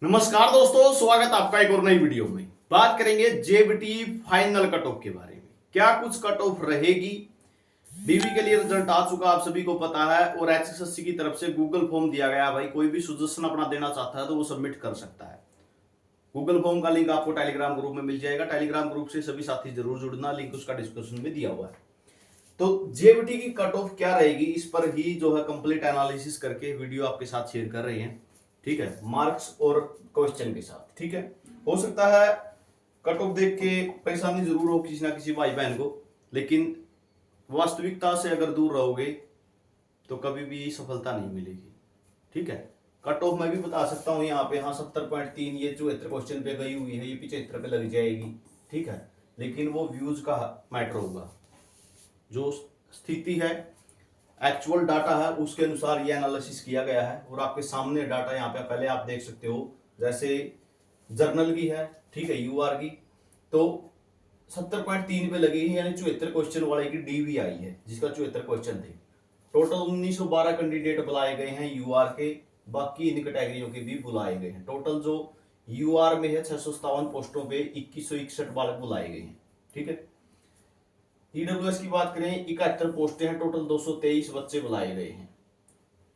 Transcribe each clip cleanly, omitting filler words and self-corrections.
नमस्कार दोस्तों, स्वागत आपका एक और नई वीडियो में। बात करेंगे जेबीटी फाइनल कट ऑफ के बारे में। क्या कुछ कट ऑफ रहेगी। डीवी के लिए रिजल्ट आ चुका, आप सभी को पता है, और एचएसएससी की तरफ से गूगल फॉर्म दिया गया। भाई कोई भी सजेशन अपना देना चाहता है तो वो सबमिट कर सकता है। गूगल फॉर्म का लिंक आपको टेलीग्राम ग्रुप में मिल जाएगा। टेलीग्राम ग्रुप से सभी साथी जरूर जुड़ना, लिंक उसका डिस्क्रिप्शन में दिया हुआ है। तो जेबीटी की कट ऑफ क्या रहेगी, इस पर ही जो है कंप्लीट एनालिसिस करके वीडियो आपके साथ शेयर कर रहे हैं। ठीक है, मार्क्स और क्वेश्चन के साथ। ठीक है, हो सकता है कट ऑफ देख के परेशानी जरूर हो किसी ना किसी भाई बहन को, लेकिन वास्तविकता से अगर दूर रहोगे तो कभी भी सफलता नहीं मिलेगी। ठीक है, कट ऑफ मैं भी बता सकता हूँ यहाँ पे। हाँ, 70.3 ये 74 क्वेश्चन पे गई हुई है, ये 75 पे लग जाएगी। ठीक है, लेकिन वो व्यूज का मैटर होगा। जो स्थिति है, एक्चुअल डाटा है, उसके अनुसार ये एनालिसिस किया गया है और आपके सामने डाटा यहाँ पे पहले आप देख सकते हो। जैसे जर्नल की है, ठीक है, यूआर की, तो 70.3 पे लगी है, यानी 74 क्वेश्चन वाले की डीवी आई है, जिसका 74 क्वेश्चन थे। टोटल 1912 कैंडिडेट बुलाए गए हैं यूआर के, बाकी इन कैटेगरियों के भी बुलाए गए हैं। टोटल जो यूआर में है 657 पोस्टों पे 2161 बालक बुलाए गए हैं। ठीक है, ईडब्ल्यूएस की बात करें, 71 पोस्टें हैं, टोटल 223 बच्चे बुलाए गए हैं।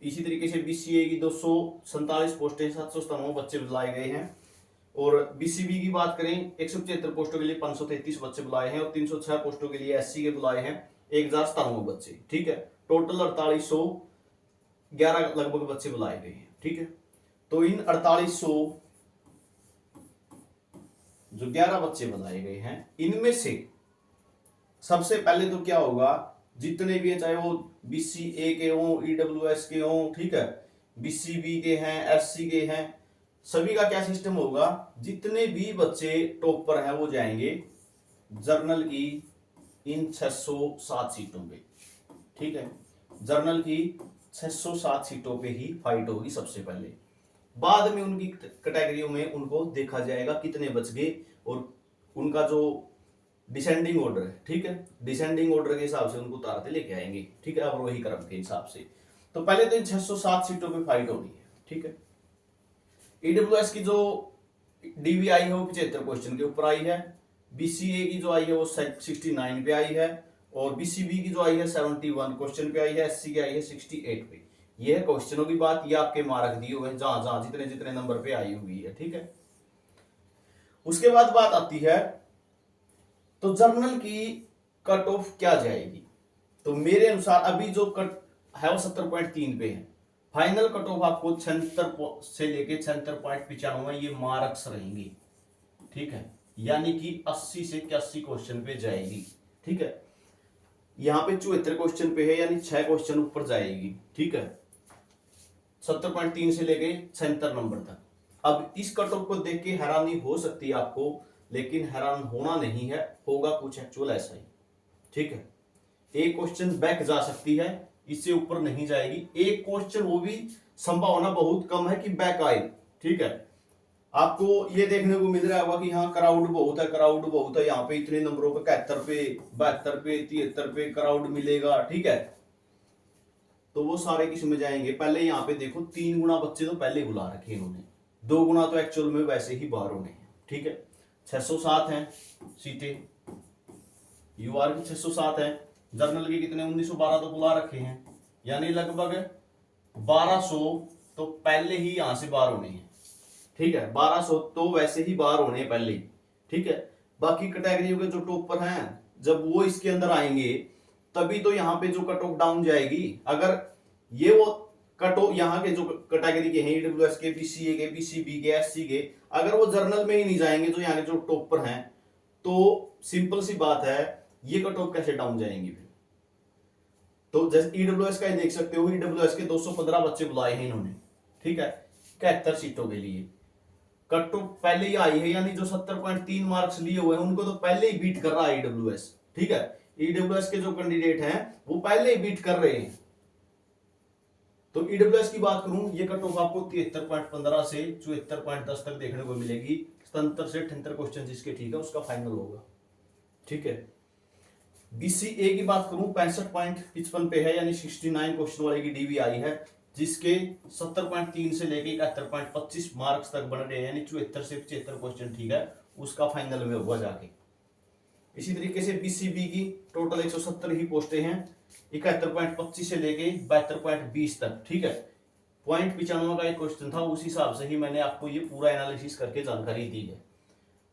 इसी तरीके से बीसीए की 247 पोस्टें, 797 बच्चे बुलाए गए हैं। और बीसीबी की बात करें, 175 पोस्टों के लिए 533 बच्चे बुलाए हैं और 306 पोस्टों के लिए एससी के बुलाए हैं 1097 बच्चे। ठीक है, टोटल 4811 लगभग बच्चे बुलाए गए हैं। ठीक है, तो इन 4800 जो 11 बच्चे बुलाए गए हैं, इनमें से सबसे पहले तो क्या होगा, जितने भी हैं, चाहे वो बीसीए के हों, ईडब्ल्यूएस के हों, ठीक है, बीसीबी के हैं, एससी के हैं, सभी का क्या सिस्टम होगा, जितने भी बच्चे टॉप पर हैं वो जाएंगे जर्नल की इन 607 सीटों पे। ठीक है, जर्नल की 607 सीटों पे ही फाइट होगी सबसे पहले। बाद में उनकी कैटेगरियों में उनको देखा जाएगा कितने बच गए, और उनका जो डिसेंडिंग ऑर्डर है, ठीक है, डिसेंडिंग ऑर्डर के हिसाब से उनको उतारते लेके आएंगे। ठीक है, अवरोही क्रम के हिसाब से। तो पहले तो इन 607 सीटों पे फाइट होनी है। ठीक है, ईडब्ल्यूएस की जो डीवी आई है वो 75 क्वेश्चन के ऊपर आई है। बीसीए की जो आई है वो 69 पे आई है, और बीसीबी की जो आई है 71 क्वेश्चन पे आई है, एससी की आई है 68 पे। ये है क्वेश्चनों की बात, ये आपके मार्क दिए हुए हैं जहां जहां जितने जितने नंबर पे आई हुई है। ठीक है, उसके बाद बात आती है तो जर्नल की कट ऑफ क्या जाएगी। तो मेरे अनुसार अभी जो कट है वो 70.3 पे है। फाइनल कट ऑफ आपको 76 से लेके 76.95 ये मार्क्स रहेंगे। ठीक है, यानी कि 80 से 81 क्वेश्चन पे जाएगी। ठीक है, यहां पे 74 क्वेश्चन पे है, यानी 6 क्वेश्चन ऊपर जाएगी। ठीक है, 70.3 से लेके 76 नंबर तक। अब इस कट ऑफ को देख के हैरानी हो सकती है आपको, लेकिन हैरान होना नहीं है, होगा कुछ एक्चुअल ऐसा ही। ठीक है, एक क्वेश्चन बैक जा सकती है, इससे ऊपर नहीं जाएगी। एक क्वेश्चन वो भी संभावना बहुत कम है कि बैक आए। ठीक है, आपको ये देखने को मिल रहा होगा कि हाँ क्राउड बहुत है, क्राउड बहुत है, यहाँ पे इतने नंबरों पे 71 पे, 72 पे, 73 पे क्राउड मिलेगा। ठीक है, तो वो सारे किस में जाएंगे। पहले यहाँ पे देखो 3 गुना बच्चे तो पहले बुला रखे इन्होंने, 2 गुना तो एक्चुअल में वैसे ही बाहर होने हैं। ठीक है, 607 हैं सीटें, यूआर की 607 है, जर्नल की कितने 1912 तो बुला रखे हैं, यानी लगभग 1200 तो पहले ही यहां से बाहर होने हैं। ठीक है, 1200 तो वैसे ही बाहर होने हैं पहले। ठीक है, बाकी कैटेगरियों के जो टॉपर हैं, जब वो इसके अंदर आएंगे तभी तो यहाँ पे जो कट ऑफ डाउन जाएगी। अगर ये वो कट ऑफ यहाँ के जो कैटेगरी के हैं, ईडब्ल्यूएस के, बीसीए के, बीसीबी के, एससी के, अगर वो जर्नल में ही नहीं जाएंगे, जो यहाँ के जो टॉपर हैं, तो सिंपल सी बात है, ये कट ऑफ कैसे डाउन जाएंगी फिर। तो जैसे ईडब्ल्यूएस का ही देख सकते हो, ईडब्ल्यूएस के 215 बच्चे बुलाए हैं इन्होंने। ठीक है, 71 सीटों के लिए कट ऑफ पहले ही आई है, यानी जो 70.3 मार्क्स लिए हुए हैं उनको तो पहले ही बीट कर रहा है ईडब्ल्यूएस। ठीक है, ईडब्ल्यूएस के जो कैंडिडेट हैं वो पहले ही बीट कर रहे हैं। तो ईडब्ल्यूएस की बात करूं, ये कट ऑफ आपको 73.15 से 74.10 तक देखने को मिलेगी। 77 से 78 क्वेश्चन जिसके ठीक है उसका फाइनल होगा। ठीक है, बीसीए की बात करूं 65.55 पे है, यानी 69 क्वेश्चन वाले की डीवी आई है, जिसके 70.3 से लेके 71.25 मार्क्स तक बन रहे हैं, यानी 74 से 75 क्वेश्चन, ठीक है, उसका फाइनल में होगा जाके। इसी तरीके से बीसीबी की टोटल 170 ही पोस्टें हैं, 71.25 से लेके 72.20 तक, ठीक है। पॉइंट 95 का एक क्वेश्चन था, उस हिसाब से ही मैंने आपको ये पूरा एनालिसिस करके जानकारी दी है।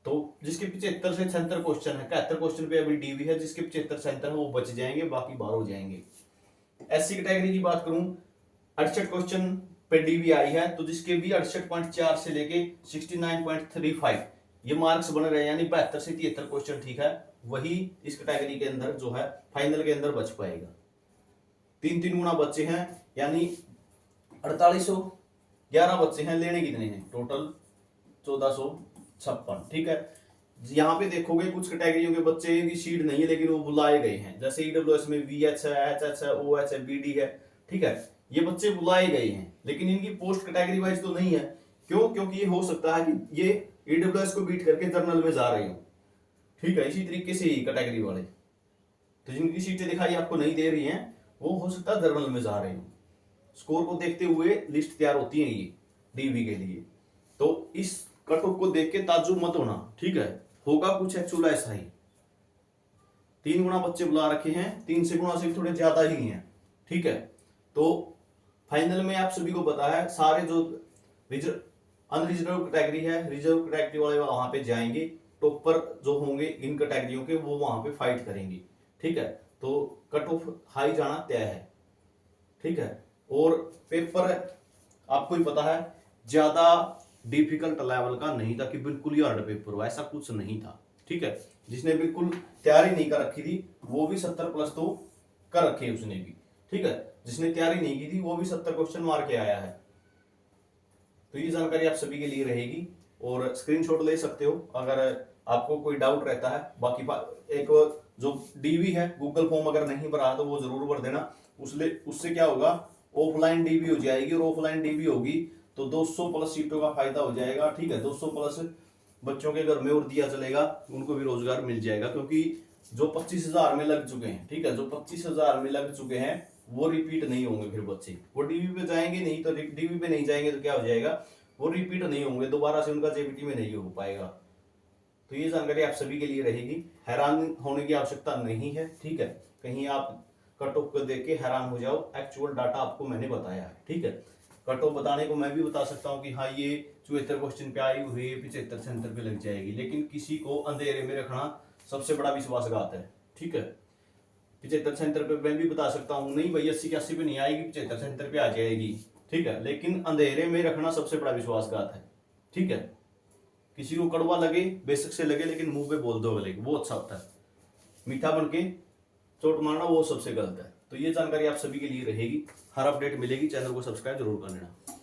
तो जिसके 75 से 76 क्वेश्चन है, 71 क्वेश्चन पे अभी डीवी है, जिसके 75 76 है वो बच जाएंगे, बाकी 12 हो जाएंगे। एससी कैटेगरी की बात करूं, 68 क्वेश्चन पे डीवी आई है, तो जिसके भी 68.4 से लेके 69.35 ये मार्क्स बन रहे हैं, यानी 72 से 73 क्वेश्चन, ठीक है, वही इस कैटेगरी के अंदर जो है फाइनल के अंदर बच पाएगा। 3 गुना बच्चे हैं, यानी 4811 बच्चे हैं, लेने कितने हैं टोटल 1456, ठीक है। यहाँ पे देखोगे कुछ कैटेगरियों के बच्चे की सीट नहीं है, लेकिन वो बुलाए गए हैं, जैसे ईडब्ल्यूएस में वीएच है, एचएच है, ओएच है, बीडी है, ठीक है, ये बच्चे बुलाए गए हैं, लेकिन इनकी पोस्ट कैटेगरी वाइज तो नहीं है। क्यों? क्योंकि ये हो सकता है कि ये ईडब्ल्यूएस को बीट करके जर्नल में जा रहे हो, ठीक है। इसी तरीके से ही कैटेगरी वाले, तो जिनकी सीटें दिखाई आपको नहीं दे रही हैं, वो हो सकता है जर्नल में जा रहे हो। स्कोर को देखते हुए लिस्ट तैयार होती है ये डीवी के लिए, तो इस कट ऑफ को देख के ताज्जुब मत होना, ठीक है, होगा कुछ एक्चुअल ऐसा ही। 3 गुना बच्चे बुला रखे हैं, 3 से गुना से थोड़े ज्यादा ही हैं, ठीक है। तो फाइनल में आप सभी को पता है, सारे जो अनरिजर्व कैटेगरी है, रिजर्व कैटेगरी वाले वहां पे जाएंगे, टॉपर जो होंगे इन कैटेगरियों के वो वहां पे फाइट करेंगे, ठीक है। तो कट ऑफ हाई जाना तय है, ठीक है। और पेपर आपको ही पता है ज्यादा डिफिकल्ट लेवल का नहीं था कि बिल्कुल ही हार्ड पेपर हो, ऐसा कुछ नहीं था, ठीक है। जिसने बिल्कुल तैयारी नहीं कर रखी थी वो भी 70 प्लस तो कर रखे उसने भी, ठीक है। जिसने तैयारी नहीं की थी वो भी 70 क्वेश्चन मार के आया है। तो ये जानकारी आप सभी के लिए रहेगी, और स्क्रीनशॉट ले सकते हो अगर आपको कोई डाउट रहता है। बाकी एक जो डीवी है, गूगल फॉर्म अगर नहीं भरा तो वो जरूर भर देना, उससे क्या होगा, ऑफलाइन डीवी हो जाएगी, और ऑफलाइन डीवी होगी तो 200 प्लस सीटों का फायदा हो जाएगा, ठीक है। 200 प्लस बच्चों के घर में और दिया चलेगा, उनको भी रोजगार मिल जाएगा, क्योंकि जो 25,000 में लग चुके हैं, ठीक है, जो 25,000 में लग चुके हैं वो रिपीट नहीं होंगे, फिर बच्चे वो डीवी पे जाएंगे नहीं, तो डीवी पे नहीं जाएंगे तो क्या हो जाएगा, वो रिपीट नहीं होंगे, दोबारा से उनका जेबीटी में नहीं हो पाएगा। तो ये जानकारी आप सभी के लिए रहेगी, हैरान होने की आवश्यकता नहीं है, ठीक है। कहीं आप कट ऑफ को देख के हैरान हो जाओ, एक्चुअल डाटा आपको मैंने बताया है, ठीक है। कट ऑफ बताने को मैं भी बता सकता हूँ कि हाँ ये 74 क्वेश्चन पे आई हुई 75 76 पे लग जाएगी, लेकिन किसी को अंधेरे में रखना सबसे बड़ा विश्वासघात है, ठीक है। 75 76 पे मैं भी बता सकता हूँ, नहीं भाई 80 81 पे नहीं आएगी, 75 76 पे आ जाएगी, ठीक है, लेकिन अंधेरे में रखना सबसे बड़ा विश्वासघात है, ठीक है। किसी को कड़वा लगे, बेशक से लगे, लेकिन मुंह पे बोल दो अगले, वो अच्छा होता है। मीठा बन के चोट मारना वो सबसे गलत है। तो ये जानकारी आप सभी के लिए रहेगी, हर अपडेट मिलेगी, चैनल को सब्सक्राइब जरूर कर लेना।